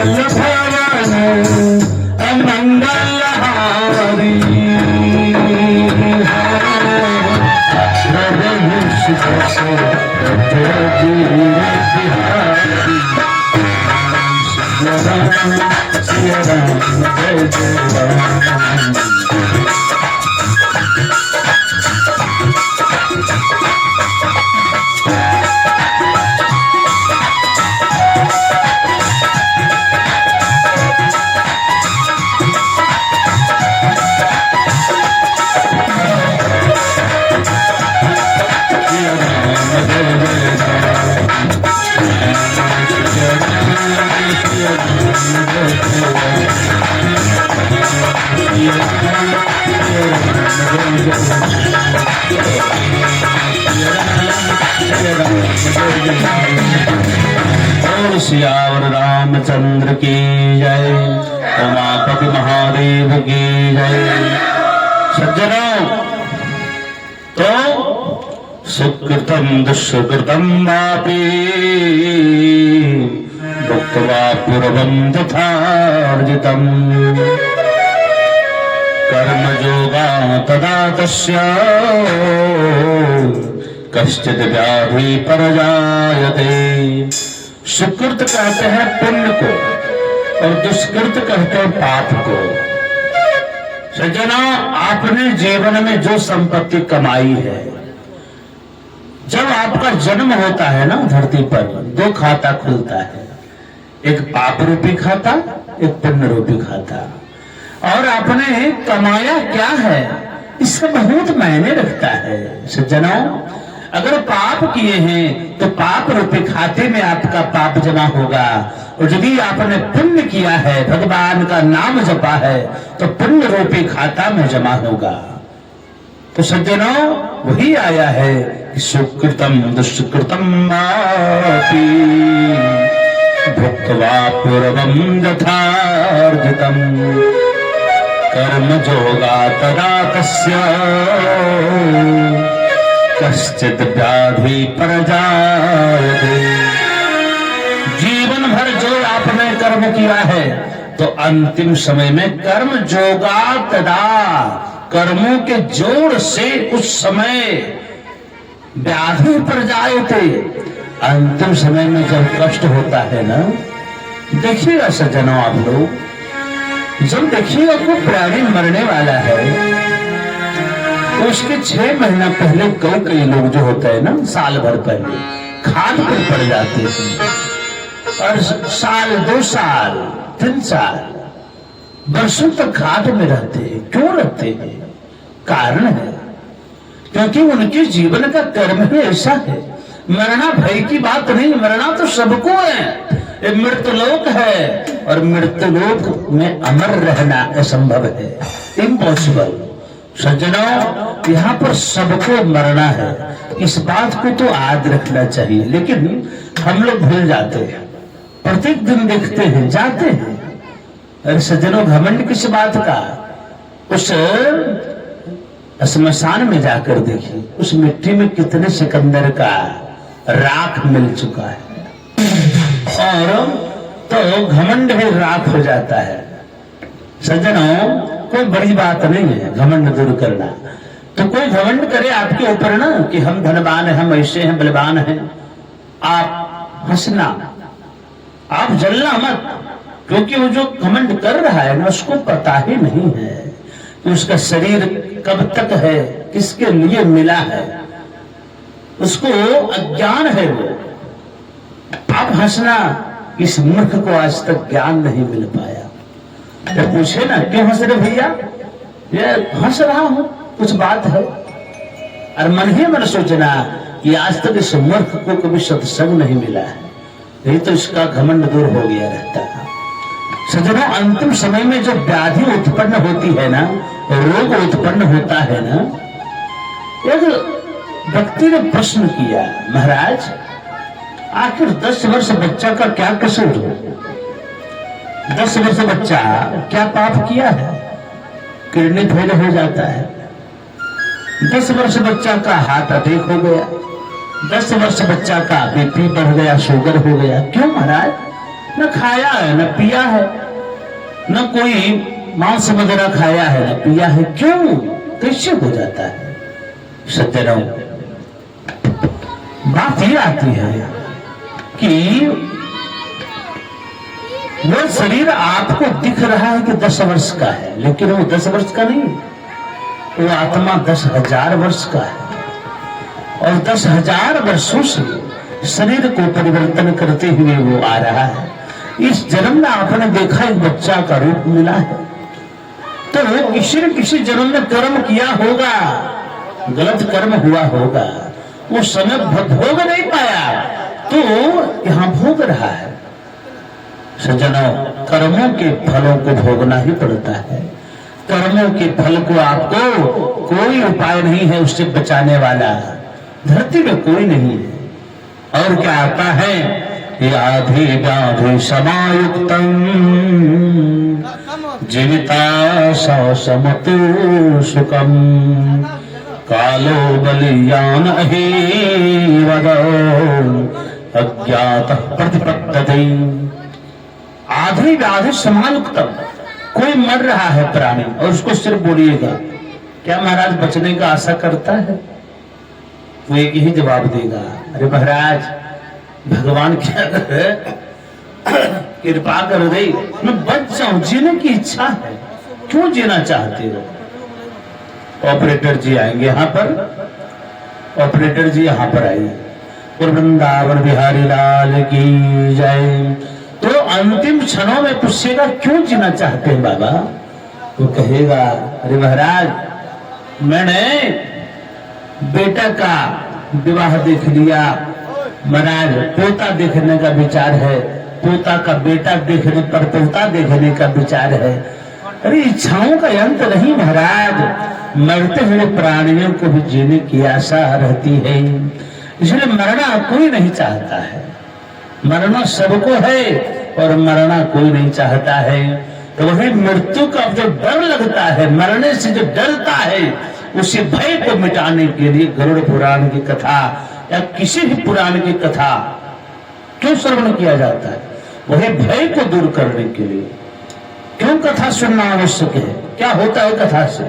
भवन अमंगलहारी सियावर रामचंद्र की जय। उमापति महादेव की जय। सज्जनों, तो सुकृतम दुष्कृतम वापि भुक्त्वा पूर्वं तथार्जितम् कर्मयोगा तदा तस्य कश्चित् व्याधि परजायते। सुकृत कहते हैं पुण्य को और दुष्कृत कहते हैं पाप को। सज्जनों, आपने जीवन में जो संपत्ति कमाई है, जब आपका जन्म होता है ना धरती पर, दो खाता खुलता है, एक पाप रूपी खाता, एक पुण्य रूपी खाता। और आपने कमाया क्या है, इसका बहुत मायने रखता है। सज्जनों, अगर पाप किए हैं तो पाप रूपी खाते में आपका पाप जमा होगा, और यदि आपने पुण्य किया है, भगवान का नाम जपा है, तो पुण्य रूपी खाता में जमा होगा। तो सज्जनों, वही आया है कि सुकृतम दुष्कृतम वापि भुक्त्वा पूर्वं यथार्जितम् कर्मयोगा तदा तस्य कश्चित् व्याधि परजायते। जीवन भर जो आपने कर्म किया है, तो अंतिम समय में कर्म जोगा तदा, कर्मों के जोड़ से उस समय व्याधि परजायते, अंतिम समय में जब कष्ट होता है ना, देखिएगा सज्जनों आप लोग, जब देखिएगा कोई प्राणी मरने वाला है, तो उसके 6 महीना पहले कई लोग जो होते हैं ना, साल भर पहले खाट पर पड़ जाते हैं, और साल 2 साल 3 साल वर्षों तक खाट में रहते हैं। क्यों रहते हैं? कारण है क्योंकि उनके जीवन का कर्म ही ऐसा है। मरना भय की बात नहीं, मरना तो सबको है। ये मृत्यलोक है, और मृत्यलोक में अमर रहना असंभव है, इम्पॉसिबल। सज्जनों, यहाँ पर सबको मरना है, इस बात को तो याद रखना चाहिए। लेकिन हम लोग भूल जाते हैं, प्रत्येक दिन देखते हैं, जाते हैं। अरे सज्जनों, घमंड किस बात का? उस श्मशान में जाकर देखिए, उस मिट्टी में कितने सिकंदर का राख मिल चुका है, और तो घमंड भी राख हो जाता है। सज्जनों, कोई बड़ी बात नहीं है घमंड दूर करना। तो कोई घमंड करे आपके ऊपर ना कि हम धनवान हैं, हम ऐसे हैं, बलवान हैं, आप हंसना, आप जलना मत, क्योंकि वो जो घमंड कर रहा है ना, उसको पता ही नहीं है कि उसका शरीर कब तक है, किसके लिए मिला है, उसको अज्ञान है वो। आप हंसना, इस मूर्ख को आज तक ज्ञान नहीं मिल पाया। जब पूछे ना क्यों हंस रहे भैया, ये हंस रहा हूं, कुछ बात है, और मन ही मन सोचना कि आज तक इस मूर्ख को कभी सत्संग नहीं मिला है, नहीं तो इसका घमंड दूर हो गया रहता है। सज्जनों, अंतिम समय में जो व्याधि उत्पन्न होती है ना, रोग उत्पन्न होता है ना, एक व्यक्ति ने प्रश्न किया, महाराज आखिर 10 वर्ष बच्चा का क्या कसूर है? 10 वर्ष बच्चा क्या पाप किया है? किडनी फेल हो जाता है। 10 वर्ष बच्चा का हार्ट अटैक हो गया, 10 वर्ष बच्चा का बीपी बढ़ गया, शुगर हो गया। क्यों महाराज? न खाया है न पिया है, न कोई मांस वगैरह खाया है न पिया है, क्यों कैसे हो जाता है? सज्जनों, बात ये आती है कि वो शरीर आपको दिख रहा है कि 10 वर्ष का है, लेकिन वो 10 वर्ष का नहीं, वो आत्मा 10,000 वर्ष का है और 10,000 वर्षों से शरीर को परिवर्तन करते हुए वो आ रहा है। इस जन्म में आपने देखा एक बच्चा का रूप मिला है, तो वो किसी न किसी जन्म में कर्म किया होगा, गलत कर्म हुआ होगा, वो समय भोग नहीं पाया तो यहां भोग रहा है। सज्जनों, कर्मों के फलों को भोगना ही पड़ता है। कर्मों के फल को आपको कोई उपाय नहीं है उससे बचाने वाला, धरती में कोई नहीं है। और क्या आता है, आधि व्याधि समायुक्तम जीविता समतु सुखम कालो बलियान अहिवद अज्ञात प्रतिपद्यते। आधि व्याधि समायुक्तम, कोई मर रहा है प्राणी और उसको सिर्फ बोलिएगा क्या महाराज बचने का आशा करता है, वो एक ही जवाब देगा, अरे महाराज भगवान क्या कृपा कर दे मैं बच जाऊं, जीने की इच्छा है, क्यों जीना चाहते हो? ऑपरेटर जी आएंगे यहाँ पर, ऑपरेटर जी यहाँ पर आइए। और वृंदावन बिहारी लाल की जय। तो अंतिम क्षणों में पूछेगा क्यों जीना चाहते हैं बाबा? वो कहेगा अरे महाराज मैंने बेटा का विवाह देख लिया, महाराज पोता देखने का विचार है, पोता का बेटा देखने पर पोता देखने का विचार है। अरे इच्छाओं का अंत नहीं महाराज, मरते हुए प्राणियों को भी जीने की आशा रहती है, इसलिए मरना कोई नहीं चाहता है। मरना सबको है और मरना कोई नहीं चाहता है। तो वही मृत्यु का जो डर लगता है, मरने से जो डरता है, उसी भय को मिटाने के लिए गरुड़ पुराण की कथा या किसी भी पुराण की कथा क्यों श्रवण किया जाता है? वही भय को दूर करने के लिए। क्यों कथा सुनना आवश्यक है? क्या होता है कथा से?